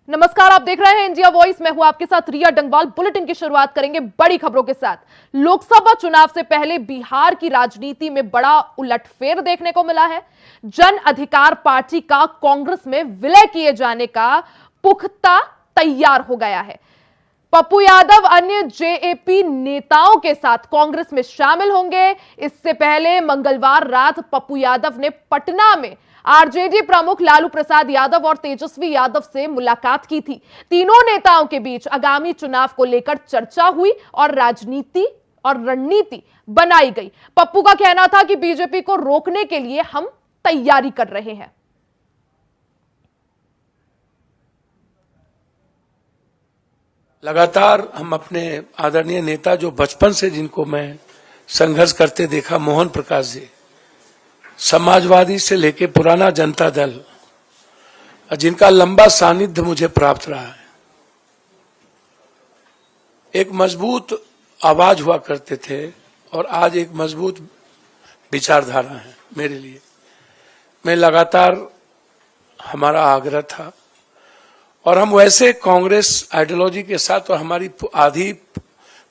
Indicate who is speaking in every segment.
Speaker 1: नमस्कार, आप देख रहे हैं इंडिया वॉइस। मैं हूं आपके साथ रिया डंगवाल। बुलेटिन की शुरुआत करेंगे बड़ी खबरों के साथ। लोकसभा चुनाव से पहले बिहार की राजनीति में बड़ा उलटफेर देखने को मिला है। जन अधिकार पार्टी का कांग्रेस में विलय किए जाने का पुख्ता तैयार हो गया है। पप्पू यादव अन्य जेएपी नेताओं के साथ कांग्रेस में शामिल होंगे। इससे पहले मंगलवार रात पप्पू यादव ने पटना में आरजेडी प्रमुख लालू प्रसाद यादव और तेजस्वी यादव से मुलाकात की थी। तीनों नेताओं के बीच आगामी चुनाव को लेकर चर्चा हुई और राजनीति और रणनीति बनाई गई। पप्पू का कहना था कि बीजेपी को रोकने के लिए हम तैयारी कर रहे हैं।
Speaker 2: लगातार हम अपने आदरणीय नेता जो बचपन से जिनको मैं संघर्ष करते देखा, मोहन प्रकाश जी, समाजवादी से लेके पुराना जनता दल, जिनका लंबा सानिध्य मुझे प्राप्त रहा है, एक मजबूत आवाज हुआ करते थे और आज एक मजबूत विचारधारा है मेरे लिए। मैं लगातार हमारा आग्रह था और हम वैसे कांग्रेस आइडियोलॉजी के साथ और हमारी आधी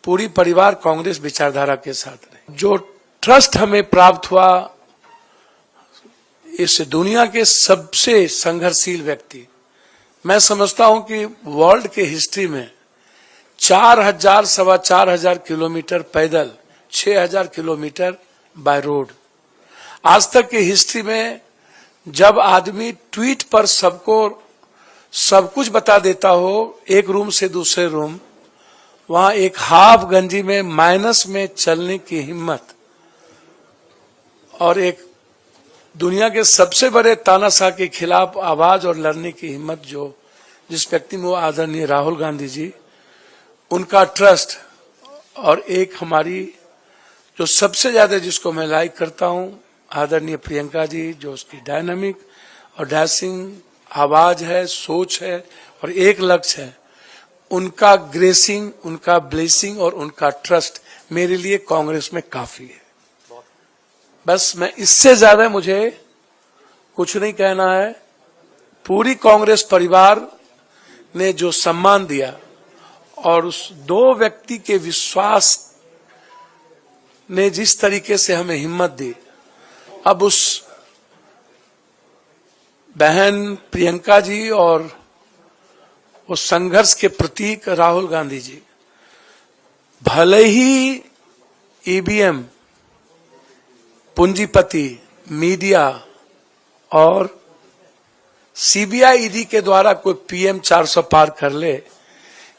Speaker 2: पूरी परिवार कांग्रेस विचारधारा के साथ रहे। जो ट्रस्ट हमें प्राप्त हुआ इस दुनिया के सबसे संघर्षशील व्यक्ति, मैं समझता हूं कि वर्ल्ड के हिस्ट्री में 4,000 सवा 4,000 किलोमीटर पैदल, 6,000 किलोमीटर बाय रोड, आज तक की हिस्ट्री में जब आदमी ट्वीट पर सबको सब कुछ बता देता हो, एक रूम से दूसरे रूम, वहां एक हाफ गंजी में माइनस में चलने की हिम्मत और एक दुनिया के सबसे बड़े तानाशाह के खिलाफ आवाज और लड़ने की हिम्मत जो जिस व्यक्ति में, वो आदरणीय राहुल गांधी जी, उनका ट्रस्ट और एक हमारी जो सबसे ज्यादा जिसको मैं लाइक करता हूं, आदरणीय प्रियंका जी, जो उसकी डायनामिक और डैशिंग आवाज है, सोच है और एक लक्ष्य है, उनका ग्रेसिंग, उनका ब्लेसिंग और उनका ट्रस्ट मेरे लिए कांग्रेस में काफी है। बस मैं इससे ज्यादा मुझे कुछ नहीं कहना है। पूरी कांग्रेस परिवार ने जो सम्मान दिया और उस दो व्यक्ति के विश्वास ने जिस तरीके से हमें हिम्मत दी, अब उस बहन प्रियंका जी और उस संघर्ष के प्रतीक राहुल गांधी जी, भले ही ईवीएम, पूंजीपति, मीडिया और सीबीआई ईडी के द्वारा कोई पीएम 400 पार कर ले,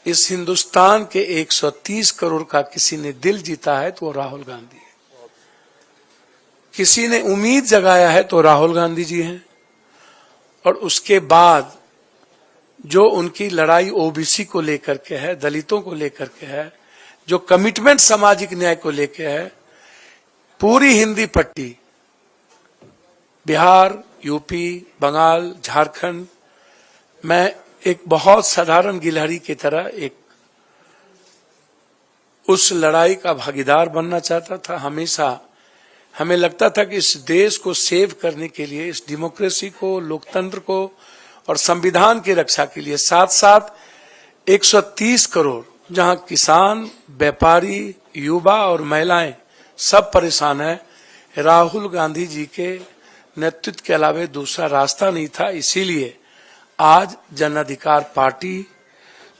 Speaker 2: इस हिंदुस्तान के 130 करोड़ का किसी ने दिल जीता है तो वो राहुल गांधी है। किसी ने उम्मीद जगाया है तो राहुल गांधी जी हैं। और उसके बाद जो उनकी लड़ाई ओबीसी को लेकर के है, दलितों को लेकर के है, जो कमिटमेंट सामाजिक न्याय को लेकर है, पूरी हिंदी पट्टी, बिहार, यूपी, बंगाल, झारखंड, मैं एक बहुत साधारण गिलहरी की तरह एक उस लड़ाई का भागीदार बनना चाहता था। हमेशा हमें लगता था कि इस देश को सेव करने के लिए, इस डेमोक्रेसी को, लोकतंत्र को और संविधान की रक्षा के लिए, साथ साथ 130 करोड़ जहां किसान, व्यापारी, युवा और महिलाएं सब परेशान है, राहुल गांधी जी के नेतृत्व के अलावा दूसरा रास्ता नहीं था। इसीलिए आज जन अधिकार पार्टी,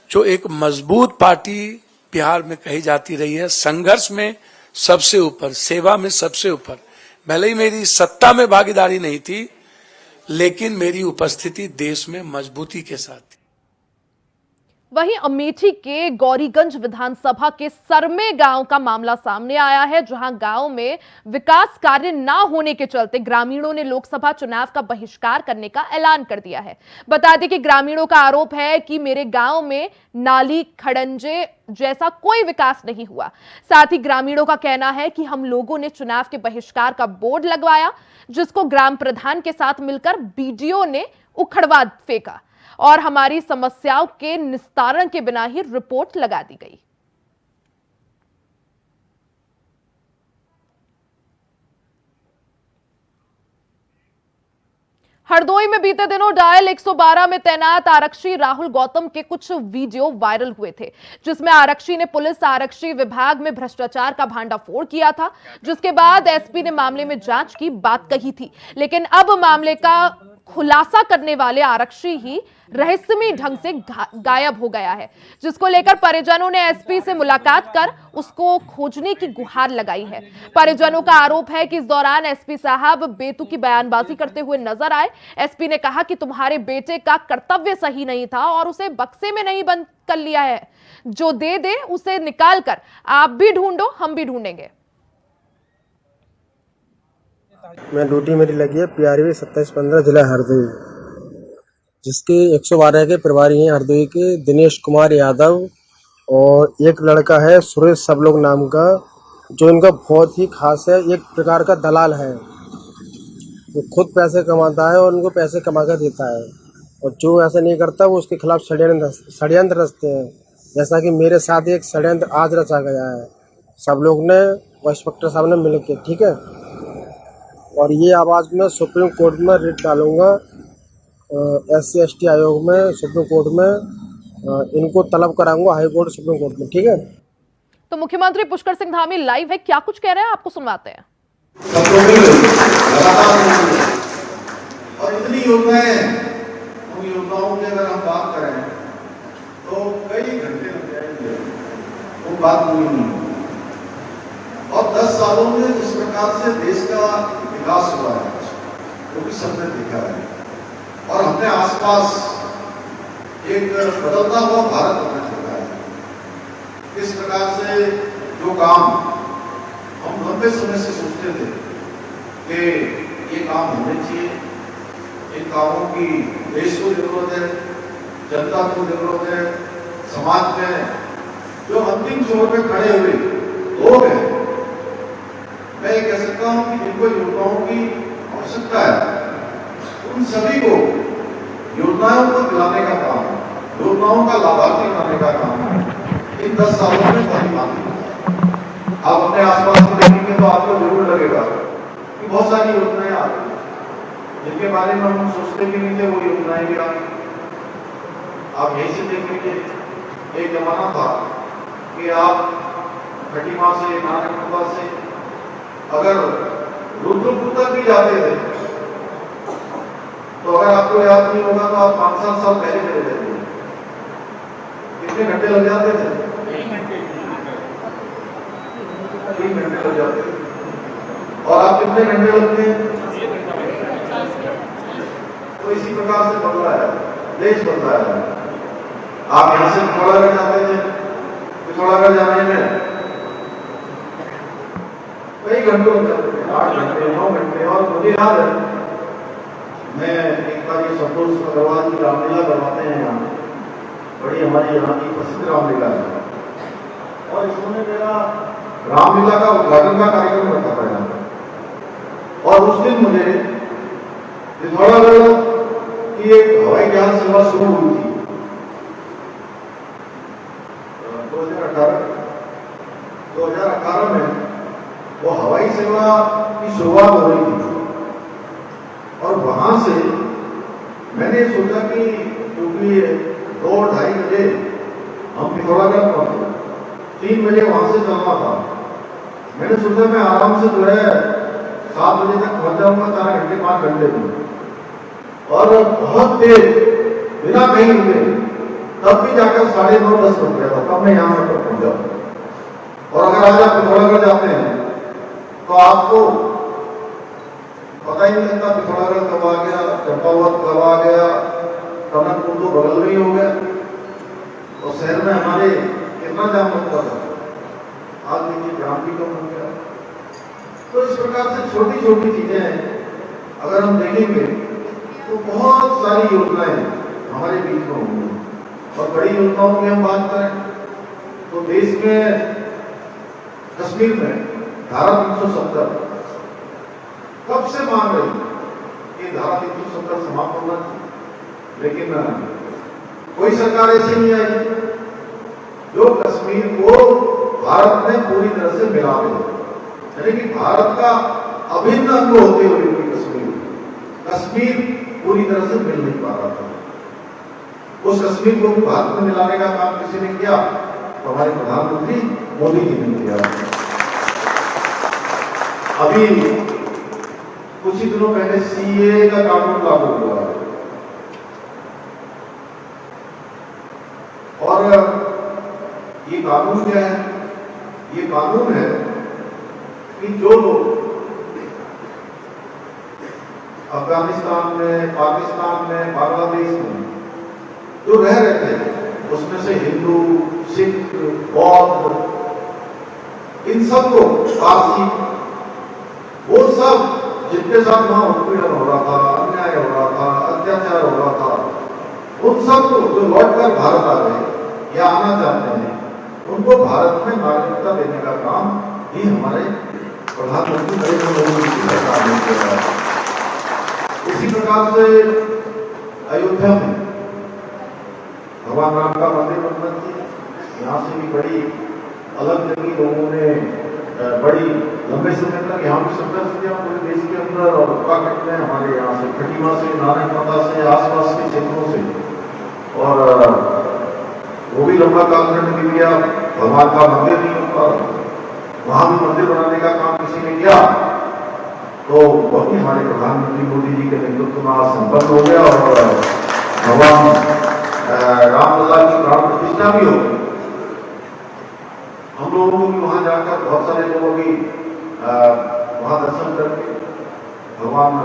Speaker 2: जो एक मजबूत पार्टी बिहार में कही जाती रही है, संघर्ष में सबसे ऊपर, सेवा में सबसे ऊपर, भले ही मेरी सत्ता में भागीदारी नहीं थी, लेकिन मेरी उपस्थिति देश में मजबूती के साथ थी।
Speaker 1: वहीं अमेठी के गौरीगंज विधानसभा के सरमे गांव का मामला सामने आया है, जहां गांव में विकास कार्य न होने के चलते ग्रामीणों ने लोकसभा चुनाव का बहिष्कार करने का ऐलान कर दिया है। बता दें कि ग्रामीणों का आरोप है कि मेरे गांव में नाली, खड़ंजे जैसा कोई विकास नहीं हुआ। साथ ही ग्रामीणों का कहना है कि हम लोगों ने चुनाव के बहिष्कार का बोर्ड लगवाया, जिसको ग्राम प्रधान के साथ मिलकर बीडीओ ने उखड़वा फेंका और हमारी समस्याओं के निस्तारण के बिना ही रिपोर्ट लगा दी गई। हरदोई में बीते दिनों डायल 112 में तैनात आरक्षी राहुल गौतम के कुछ वीडियो वायरल हुए थे, जिसमें आरक्षी ने पुलिस आरक्षी विभाग में भ्रष्टाचार का भांडाफोड़ किया था, जिसके बाद एसपी ने मामले में जांच की बात कही थी। लेकिन अब मामले का खुलासा करने वाले आरक्षी ही रहस्यमय ढंग से गायब हो गया है, जिसको लेकर परिजनों ने एसपी से मुलाकात कर उसको खोजने की गुहार लगाई है। परिजनों का आरोप है कि इस दौरान एसपी साहब बेतुकी बयानबाजी करते हुए नजर आए। एसपी ने कहा कि तुम्हारे बेटे का कर्तव्य सही नहीं था और उसे बक्से में नहीं बंद कर लिया है, जो दे दे उसे निकाल कर आप भी ढूंढो, हम भी ढूंढेंगे।
Speaker 3: मैं ड्यूटी मेरी लगी है PRV 2715 जिला हरदोई, जिसके 112 के प्रभारी हैं हरदोई के दिनेश कुमार यादव, और एक लड़का है सुरेश सब लोग नाम का, जो इनका बहुत ही खास है। एक प्रकार का दलाल है, वो खुद पैसे कमाता है और उनको पैसे कमा कर देता है, और जो ऐसा नहीं करता वो उसके खिलाफ षड्यंत्र रचते हैं। जैसा कि मेरे साथ एक षड्यंत्र आज रचा गया है, सब लोग ने, इंस्पेक्टर साहब ने मिल के, ठीक है। और ये आवाज़ मैं सुप्रीम कोर्ट में रिट डालूंगा, SC/ST आयोग में, सुप्रीम कोर्ट में इनको तलब कराऊंगा, हाई कोर्ट, सुप्रीम कोर्ट में, ठीक है।
Speaker 1: तो मुख्यमंत्री पुष्कर सिंह धामी लाइव है, क्या कुछ कह रहे हैं आपको सुनवाते हैं।
Speaker 4: और इतनी योजनाएं, उन योजनाओं की अगर हम बात करें तो कई घंटे लग जाएंगे, वो बात पूरी नहीं। और 10 सालों में जिस प्रकार से देश का विकास हुआ है वो भी सबने देखा है, और हमने आसपास एक बदलता हुआ भारत अपना देखा है। इस प्रकार से जो काम हम लंबे समय से सोचते थे कि ये काम होने चाहिए, इन कामों की देश को जरूरत है, जनता को जरूरत है, समाज में जो अंतिम छोर पे खड़े हुए लोग हैं, मैं ये कह सकता हूं कि जिनको योजनाओं की आवश्यकता है उन सभी को योजनाओं को दिलाने का काम, योजनाओं का लाभार्थी बनाने का काम इन 10 सालों में बहुत बात। आप अपने आसपास में देखेंगे तो आपको जरूर लगेगा कि बहुत सारी योजनाएं आ रही जिनके बारे में हम सोचते भी नहीं थे, वो योजनाएं भी आ गई। आप यहीं से देखेंगे, एक जमाना था कि आप खटीमा से, नानकपुरा से अगर रुद्रपुर तक भी जाते थे तो अगर आपको याद नहीं होगा तो आप 5-7 साल पहले चले जाते, कितने घंटे लग जाते थे? 3 घंटे लग जाते थे। और आप कितने घंटे लगते हैं? तो इसी प्रकार से बदला है, देश बदला है। आप यहां से पिथौरागढ़ जाते थे, पिथौरागढ़ जाने में कई घंटों लग जाते थे, 8 घंटे, 9 घंटे। और मुझे याद है, मैं एक बार ये संतोष अग्रवाल की रामलीला करवाते हैं यहाँ, बड़ी हमारी यहाँ की प्रसिद्ध रामलीला है, और इसमें मेरा रामलीला का उद्घाटन का कार्यक्रम रखा था यहाँ। और उस दिन मुझे पिथौरागढ़ की एक हवाई जहाज सेवा शुरू हुई थी 2018 में। वो हवाई सेवा की शुरुआत हो रही थी, और वहां से मैंने सोचा कि क्योंकि 2-2:30 बजे हम पिथौरागढ़ पहुंचे, 3 बजे वहां से चलना था। मैंने सोचा मैं आराम से जो है 7 बजे तक पहुंच जाऊंगा, 4 घंटे 5 घंटे में, और बहुत तेज बिना कहीं रुके, तब भी जाकर 9:30-10 बज गया था, तब मैं यहाँ पर पहुंच जाऊँ। और अगर आज आप पिथौरागढ़ जाते हैं तो आपको पता ही नहीं लगता पिथौरागढ़ कब आ गया, चंपावत कब आ गया, टनकपुर तो बगल में ही हो गया, और शहर में हमारे कितना जाम लगता था, आज देखिए जाम भी कम हो गया। तो इस प्रकार से छोटी छोटी चीजें अगर हम देखेंगे तो बहुत सारी योजनाएं हमारे बीच में होंगी। और बड़ी योजनाओं की हम बात करें तो देश में कश्मीर में धारा 370 कब से मांग रही कि धारा 370 समाप्त होना चाहिए, लेकिन कोई सरकार ऐसी नहीं आई जो कश्मीर को भारत में पूरी तरह से मिला दे, यानी कि भारत का अभिन्न अंग होते हुए कश्मीर पूरी तरह से मिल नहीं पा रहा था। उस कश्मीर को भारत में मिलाने का काम किसी ने किया तो हमारे प्रधानमंत्री मोदी जी ने किया। अभी कुछ ही दिनों पहले सीए का कानून लागू हुआ है और ये कानून क्या है? ये कानून है कि जो लोग अफगानिस्तान में, पाकिस्तान में, बांग्लादेश में जो रह रहे थे उसमें से हिंदू, सिख, बौद्ध, इन सबको, पारसी, वो सब जिनके साथ वहां उत्पीड़न हो रहा था, अन्याय हो रहा था, अत्याचार हो रहा था, उन सबको जो लौटकर भारत आ गए या आना चाहते हैं उनको भारत में नागरिकता देने का काम ही हमारे प्रधानमंत्री नरेंद्र मोदी की सरकार ने किया है। इसी प्रकार से अयोध्या में भगवान राम का मंदिर मरम्मत की, यहाँ से भी बड़ी अलग जगह लोगों ने बड़ी लंबे समय तक यहाँ भी संघर्ष किया पूरे देश के अंदर और उत्तराखंड में, हमारे यहाँ से खटीमा से, नारायण माता से, आसपास के क्षेत्रों से, और वो भी लंबा कालखंड भी लिया। भगवान का मंदिर नहीं होता, वहां भी मंदिर बनाने का काम किसी ने किया तो वो भी हमारे प्रधानमंत्री मोदी जी के नेतृत्व में आज संपन्न हो गया और भगवान रामलला की प्राण प्रतिष्ठा भी हो। हम लोगों को भी वहां जाकर बहुत सारे लोगों की वहां दर्शन करके भगवान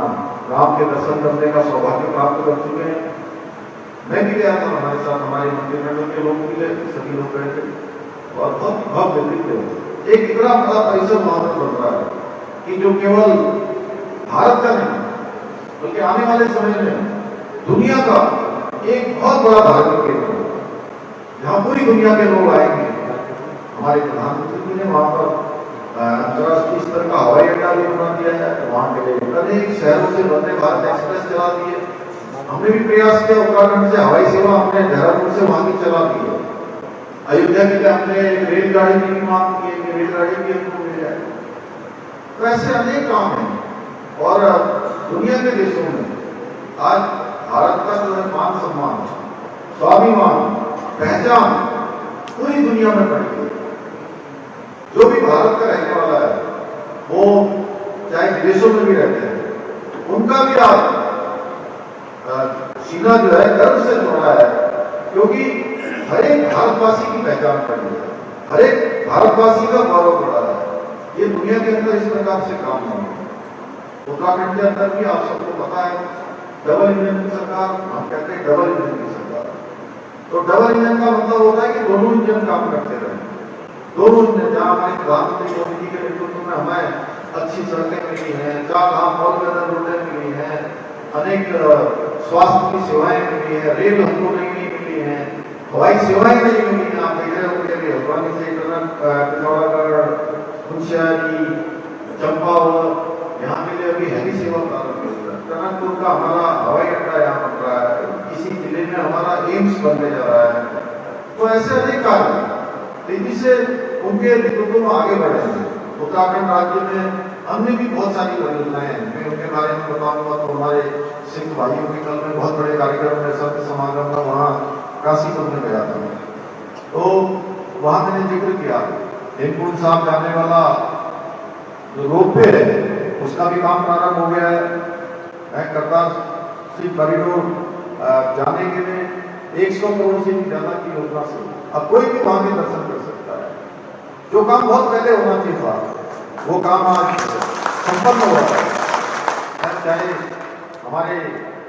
Speaker 4: राम के दर्शन करने का सौभाग्य प्राप्त कर चुके हैं। मैं भी गया था, हमारे साथ हमारे मंत्रिमंडल के लोग भी गए, सभी लोग गए थे और बहुत भव्य दिव्य एक इतना बड़ा परिसर वहां पर बन रहा है कि जो केवल भारत का नहीं बल्कि आने वाले समय में दुनिया का एक बहुत बड़ा धार्मिक केंद्र जहां पूरी दुनिया के लोग आएंगे। हमारे प्रधानमंत्री जी ने वहां पर अंतर्राष्ट्रीय स्तर का हवाई अड्डा भी बना दिया है, वहां के लिए अनेक शहरों से वंदे भारत एक्सप्रेस चला दिए। हमने भी प्रयास किया, उत्तराखंड से हवाई सेवा हमने देहरादून से वहां की चला दी है। अयोध्या के लिए हमने रेलगाड़ी की मांग की कि रेलगाड़ी भी हमको मिल जाए। तो ऐसे अनेक काम हैं और दुनिया के देशों में आज भारत का जो है मान सम्मान, स्वाभिमान, पहचान पूरी दुनिया में बढ़ी है। जो भी भारत का रहने वाला है वो चाहे विदेशों में भी रहते हैं, उनका भी आज सीना जो है गर्व से जोड़ा है क्योंकि हर एक भारतवासी की पहचान बढ़ी है, हर एक भारतवासी का गौरव बढ़ा है। ये दुनिया के अंदर इस प्रकार से काम नहीं है। उत्तराखंड के अंदर भी आप सबको पता है डबल इंजन की सरकार, हम कहते हैं डबल इंजन की सरकार। तो डबल इंजन का मतलब होता है कि दोनों इंजन काम करते रहे। दोनों इंजन, जहां हमारे प्रधानमंत्री मोदी जी के नेतृत्व में हमें अच्छी सड़कें मिली हैं, 4 लाख और रोडें मिली हैं, अनेक स्वास्थ्य की सेवाएं मिली है, रेल हमको नई मिली है, हवाई सेवाएं नहीं मिली है। आप देख रहे हो हल्द्वानी से पिथौरागढ़, मुंशियारी, चंपावत, यहाँ के लिए अभी हेली सेवा प्रारंभ हो रहा है। टनकपुर का हमारा हवाई अड्डा यहाँ बन रहा है, इसी जिले में हमारा एम्स बनने जा रहा है। तो ऐसे अनेक कार्य तेजी से उनके नेतृत्व में आगे बढ़े हैं। उत्तराखंड राज्य में अन्य भी बहुत सारी परियोजनाएं हैं, मैं उनके बारे में बताऊंगा। तो हमारे सिख भाइयों के कल में बहुत बड़े कार्यक्रम में संत समागम में वहाँ काशीपुर में गया था, तो वहां मैंने जिक्र किया हेमकुंड साहब जाने वाला जो रोपवे है उसका भी काम प्रारंभ हो गया है। करतार सिंह कॉरिडोर जाने के लिए 100 करोड़ से भी ज्यादा की योजना से अब कोई भी वहां के दर्शन कर सकता है। जो काम बहुत पहले होना चाहिए था वो काम आज संपन्न हुआ है। चाहे हमारे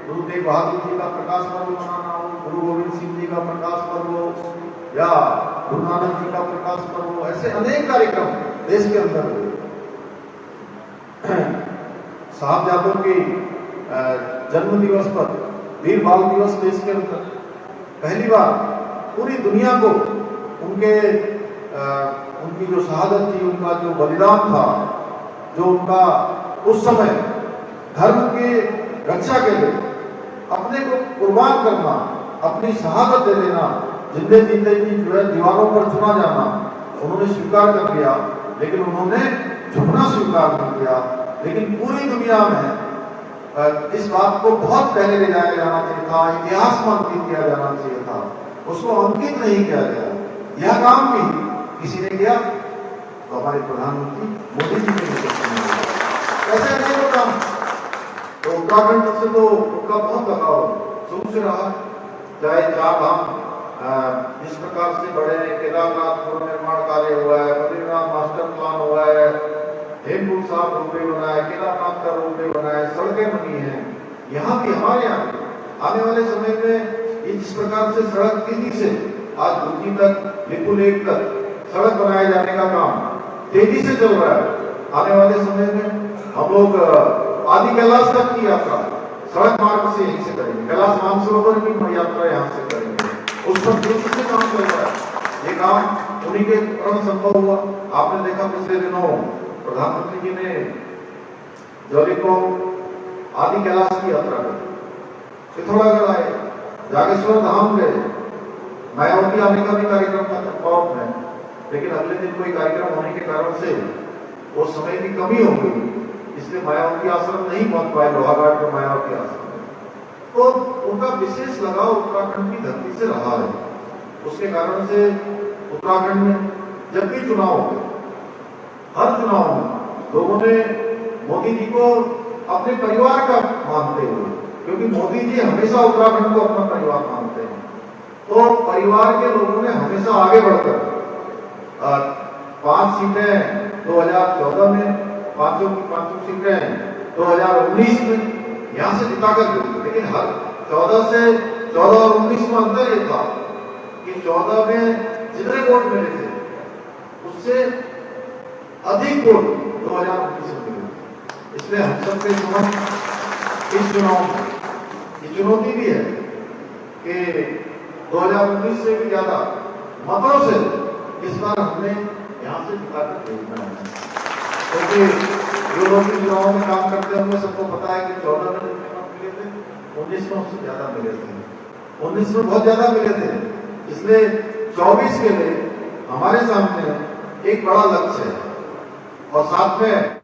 Speaker 4: गुरु तेग बहादुर जी का प्रकाश पर्व मनाना हो, गुरु गोविंद सिंह जी का प्रकाश पर्व हो या गुरु नानक जी का प्रकाश पर्व हो, ऐसे अनेक कार्यक्रम देश के अंदर हुए। साहबजादों के जन्म दिवस पर वीर बाल दिवस देश के अंदर पहली बार पूरी दुनिया को उनकी जो शहादत थी, उनका जो बलिदान था, जो उनका उस समय धर्म की रक्षा के लिए अपने को कुर्बान करना, अपनी शहादत दे देना, जिंदे जीते जी जो है दीवारों पर चुना जाना उन्होंने स्वीकार कर लिया, लेकिन उन्होंने झुकना स्वीकार नहीं किया। लेकिन पूरी दुनिया में इस बात को बहुत पहले ले जाया जाना चाहिए था, इतिहास में अंकित किया जाना चाहिए था, उसको अंकित नहीं किया गया। यह काम भी किसी ने किया, तो हमारे प्रधानमंत्री मोदी जी ने कैसे नहीं वो काम। तो उत्तराखंड से तो उनका बहुत लगाव शुरू से रहा, चाहे चार धाम जिस प्रकार से बड़े केदारनाथ पुनर्निर्माण कार्य हुआ है, बद्रीनाथ मास्टर प्लान हुआ है, हेमकुंड साहब रोपवे बना है, केदारनाथ का रोपवे बना है, सड़कें बनी हैं। यहाँ भी हमारे यहाँ आने वाले समय में ये जिस प्रकार से सड़क तेजी से आज गुंजी तक, लिपू लेक तक सड़क बनाए जाने का काम तेजी से चल रहा है। आने वाले समय में हम लोग आदि कैलाश तक की यात्रा सड़क मार्ग से यहीं से करेंगे, कैलाश मानसरोवर की यात्रा यहाँ से करेंगे। उस पर तेजी से काम चल रहा है। ये काम उन्हीं के कारण संभव हुआ। आपने देखा पिछले दिनों प्रधानमंत्री जी ने जौलीग्रांट आदि कैलाश की यात्रा की, पिथौरागढ़ आए, जागेश्वर धाम गए, मायावती आने का भी कार्यक्रम था चंपावत में, लेकिन अगले दिन कोई कार्यक्रम होने के कारण से वो समय की कमी हो गई, इसलिए मायावती आश्रम नहीं पहुंच पाए, लोहाघाट में मायावती आश्रम। तो उनका विशेष लगाव उत्तराखंड की धरती से रहा है। उसके कारण से उत्तराखंड में जब भी चुनाव होते, हर चुनाव में लोगों ने मोदी जी को अपने परिवार का मानते हुए, क्योंकि मोदी जी हमेशा उत्तराखंड को अपना परिवार मानते हैं, तो परिवार के लोगों ने हमेशा आगे बढ़कर 5 सीटें 2014 में, पांचों की 5 सीटें 2019 में यहां से जिताकर गई। लेकिन हर 14 और 19 में अंतर ये था कि 14 में जितने वोट मिले थे उससे अधिक वोट 2019 में मिले। इसलिए हम सबके समक्ष इस चुनाव में ये चुनौती भी है कि 2019 से भी ज्यादा मतों से इस बार हमने यहाँ से जिताकर भेजना है। क्योंकि जो लोग चुनाव में काम करते हैं सबको पता है कि 14 में जितने मत मिले थे, 19 में उससे ज्यादा मिले थे, 19 में बहुत ज्यादा मिले थे। इसलिए 24 के लिए हमारे सामने एक बड़ा लक्ष्य है। और साथ में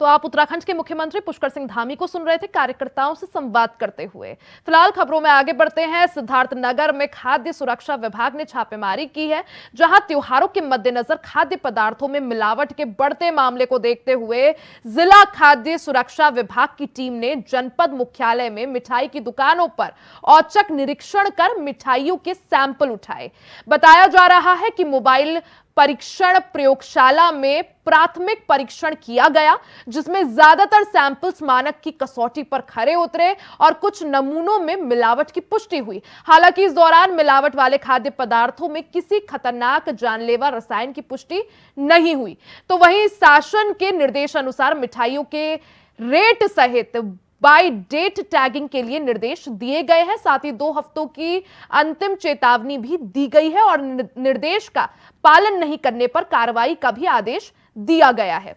Speaker 1: तो आप उत्तराखंड के मुख्यमंत्री पुष्कर सिंह धामी को सुन रहे थे कार्यकर्ताओं से संवाद करते हुए। फिलहाल खबरों में आगे बढ़ते हैं। सिद्धार्थनगर में खाद्य सुरक्षा विभाग ने छापेमारी की है, जहां त्योहारों के मद्देनजर खाद्य पदार्थों में मिलावट के बढ़ते मामले को देखते हुए जिला खाद्य सुरक्षा विभाग की टीम ने जनपद मुख्यालय में मिठाई की दुकानों पर औचक निरीक्षण कर मिठाइयों के सैंपल उठाए। बताया जा रहा है कि मोबाइल परीक्षण प्रयोगशाला में प्राथमिक परीक्षण किया गया, जिसमें ज्यादातर सैंपल्स मानक की कसौटी पर खरे उतरे और कुछ नमूनों में मिलावट की पुष्टि हुई। हालांकि इस दौरान मिलावट वाले खाद्य पदार्थों में किसी खतरनाक जानलेवा रसायन की पुष्टि नहीं हुई। तो वहीं शासन के निर्देशानुसार मिठाइयों के रेट सहित बाय डेट टैगिंग के लिए निर्देश दिए गए हैं। साथ ही 2 हफ्तों की अंतिम चेतावनी भी दी गई है और निर्देश का पालन नहीं करने पर कार्रवाई का भी आदेश दिया गया है।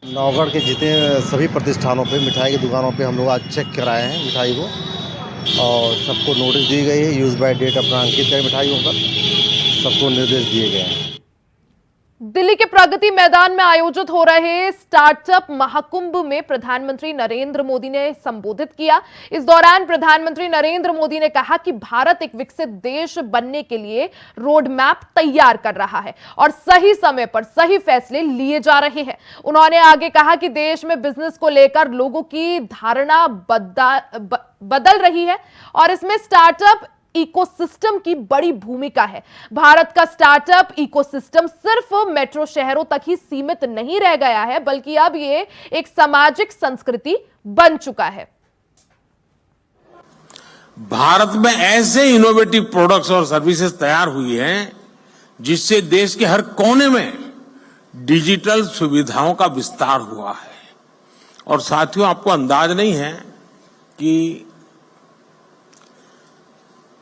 Speaker 5: नौगढ़ के जितने सभी प्रतिष्ठानों पे मिठाई की दुकानों पे हम लोग आज चेक कराए हैं मिठाई को, और सबको नोटिस दी गई है। यूज बाय डेट अपना अंकित करें मिठाइयों पर, सबको निर्देश दिए गए हैं।
Speaker 1: दिल्ली के प्रगति मैदान में आयोजित हो रहे स्टार्टअप महाकुंभ में प्रधानमंत्री नरेंद्र मोदी ने संबोधित किया। इस दौरान प्रधानमंत्री नरेंद्र मोदी ने कहा कि भारत एक विकसित देश बनने के लिए रोड मैप तैयार कर रहा है और सही समय पर सही फैसले लिए जा रहे हैं। उन्होंने आगे कहा कि देश में बिजनेस को लेकर लोगों की धारणा बदल रही है और इसमें स्टार्टअप इकोसिस्टम की बड़ी भूमिका है। भारत का स्टार्टअप इकोसिस्टम सिर्फ मेट्रो शहरों तक ही सीमित नहीं रह गया है, बल्कि अब ये एक सामाजिक संस्कृति बन चुका है।
Speaker 6: भारत में ऐसे इनोवेटिव प्रोडक्ट्स और सर्विसेज तैयार हुई हैं जिससे देश के हर कोने में डिजिटल सुविधाओं का विस्तार हुआ है। और साथियों, आपको अंदाज नहीं है कि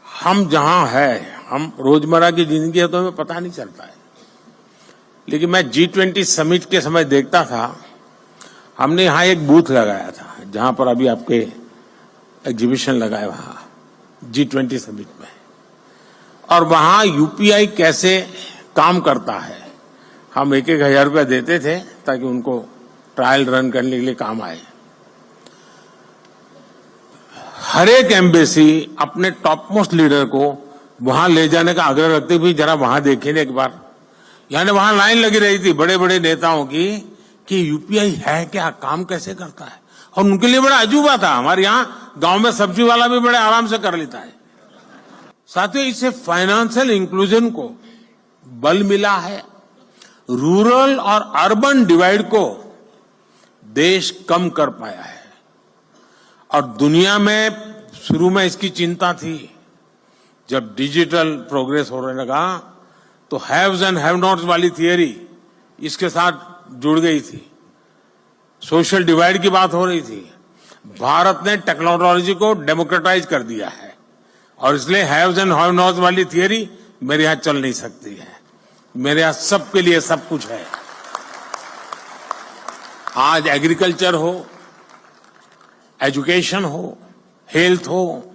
Speaker 6: हम जहां हैं, हम रोजमर्रा की जिंदगी है तो हमें पता नहीं चलता है, लेकिन मैं G20 समिट के समय देखता था, हमने यहां एक बूथ लगाया था जहां पर अभी आपके एग्जीबिशन लगा है, वहां G20 समिट में, और वहां UPI कैसे काम करता है, हम 1-1 हजार रुपया देते थे ताकि उनको ट्रायल रन करने के लिए काम आए। हर एक एम्बेसी अपने टॉप मोस्ट लीडर को वहां ले जाने का आग्रह रखते हुए जरा वहां देखें एक बार। यानी वहां लाइन लगी रही थी बड़े बड़े नेताओं की कि यूपीआई है क्या, काम कैसे करता है, और उनके लिए बड़ा अजूबा था। हमारे यहाँ गांव में सब्जी वाला भी बड़े आराम से कर लेता है। साथियों, इससे फाइनेंशियल इंक्लूजन को बल मिला है। रूरल और अर्बन डिवाइड को देश कम कर पाया है। और दुनिया में शुरू में इसकी चिंता थी, जब डिजिटल प्रोग्रेस होने लगा तो हैव्स एंड हैव नॉट्स वाली थियरी इसके साथ जुड़ गई थी। सोशल डिवाइड की बात हो रही थी। भारत ने टेक्नोलॉजी को डेमोक्रेटाइज कर दिया है और इसलिए हैव्स एंड हैव नॉट्स वाली थियरी मेरे यहां चल नहीं सकती है। मेरे यहां सबके लिए सब कुछ है। आज एग्रीकल्चर हो, एजुकेशन हो, हेल्थ हो,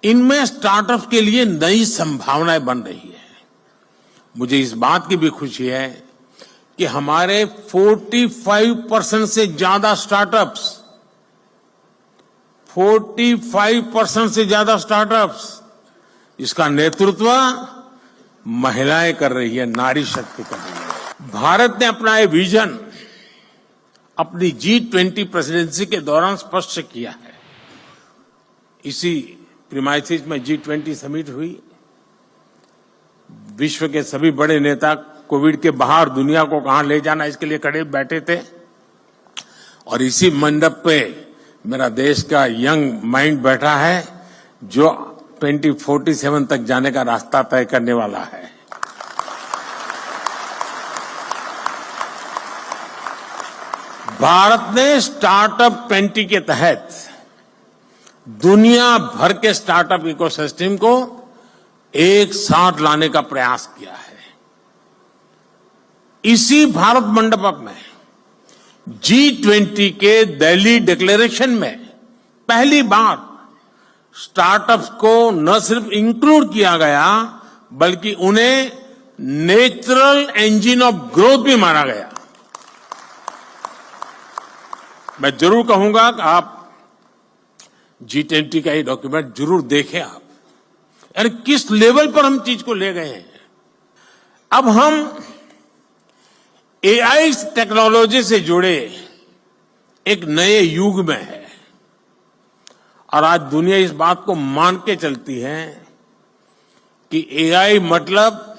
Speaker 6: इनमें स्टार्टअप के लिए नई संभावनाएं बन रही है। मुझे इस बात की भी खुशी है कि हमारे 45% से ज्यादा स्टार्टअप्स 45% से ज्यादा स्टार्टअप्स इसका नेतृत्व महिलाएं कर रही है, नारी शक्ति कर रही है। भारत ने अपना ये विजन अपनी G20 प्रेसिडेंसी के दौरान स्पष्ट किया है। इसी प्रीमाइसिस में G20 समिट हुई। विश्व के सभी बड़े नेता कोविड के बाहर दुनिया को कहां ले जाना इसके लिए खड़े बैठे थे और इसी मंडप पे मेरा देश का यंग माइंड बैठा है जो 2047 तक जाने का रास्ता तय करने वाला है। भारत ने स्टार्टअप 20 के तहत दुनिया भर के स्टार्टअप इकोसिस्टम को एक साथ लाने का प्रयास किया है। इसी भारत मंडप में G20 के दिल्ली डिक्लेरेशन में पहली बार स्टार्टअप्स को न सिर्फ इंक्लूड किया गया बल्कि उन्हें नेचुरल इंजन ऑफ ग्रोथ भी माना गया। मैं जरूर कहूंगा कि आप G20 का ये डॉक्यूमेंट जरूर देखें आप, यानी किस लेवल पर हम चीज को ले गए हैं। अब हम AI टेक्नोलॉजी से जुड़े एक नए युग में है और आज दुनिया इस बात को मान के चलती है कि AI मतलब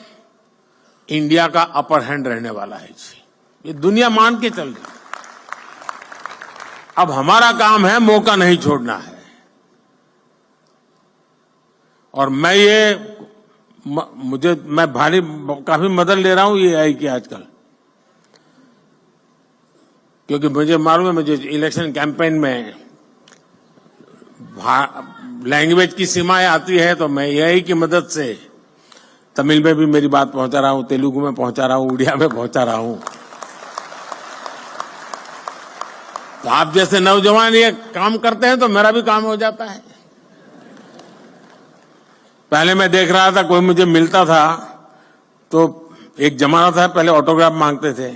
Speaker 6: इंडिया का अपर हैंड रहने वाला है जी। ये दुनिया मान के चल रही है। अब हमारा काम है मौका नहीं छोड़ना है। और मैं काफी मदद ले रहा हूं ये AI की आजकल, क्योंकि मुझे मालूम है मुझे इलेक्शन कैंपेन में लैंग्वेज की सीमाएं आती है तो मैं AI की मदद से तमिल में भी मेरी बात पहुंचा रहा हूं, तेलुगु में पहुंचा रहा हूं, उड़िया में पहुंचा रहा हूं। तो आप जैसे नौजवान ये काम करते हैं तो मेरा भी काम हो जाता है। पहले मैं देख रहा था कोई मुझे मिलता था तो एक जमाना था पहले ऑटोग्राफ मांगते थे,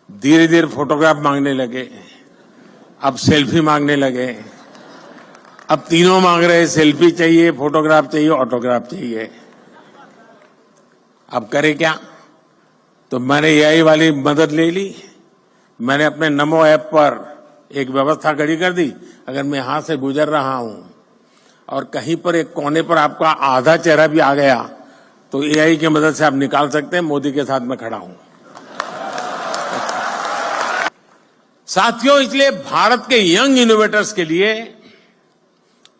Speaker 6: धीरे धीरे फोटोग्राफ मांगने लगे, अब सेल्फी मांगने लगे, अब तीनों मांग रहे, सेल्फी चाहिए, फोटोग्राफ चाहिए, ऑटोग्राफ चाहिए। अब करे क्या? तो मैंने AI वाली मदद ले ली। मैंने अपने नमो ऐप पर एक व्यवस्था खड़ी कर दी, अगर मैं यहां से गुजर रहा हूं और कहीं पर एक कोने पर आपका आधा चेहरा भी आ गया तो AI की मदद से आप निकाल सकते हैं मोदी के साथ मैं खड़ा हूं। साथियों, इसलिए भारत के यंग इनोवेटर्स के लिए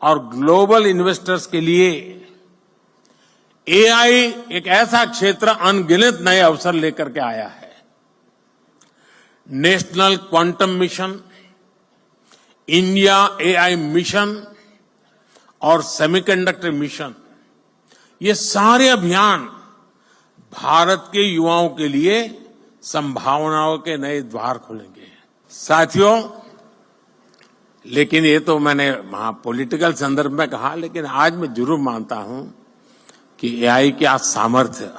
Speaker 6: और ग्लोबल इन्वेस्टर्स के लिए AI एक ऐसा क्षेत्र अनगिनत नए अवसर लेकर के आया है। National quantum mission, India AI mission और सेमीकंडक्टर मिशन, ये सारे अभियान भारत के युवाओं के लिए संभावनाओं के नए द्वार खोलेंगे। साथियों, लेकिन ये तो मैंने वहां पॉलिटिकल संदर्भ में कहा, लेकिन आज मैं जरूर मानता हूं कि AI का सामर्थ्य,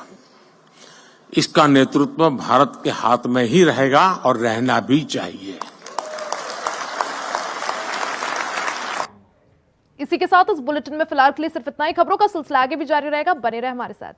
Speaker 6: इसका नेतृत्व भारत के हाथ में ही रहेगा और रहना भी चाहिए।
Speaker 1: इसी के साथ इस बुलेटिन में फिलहाल के लिए सिर्फ इतना ही। खबरों का सिलसिला आगे भी जारी रहेगा, बने रहे हमारे साथ।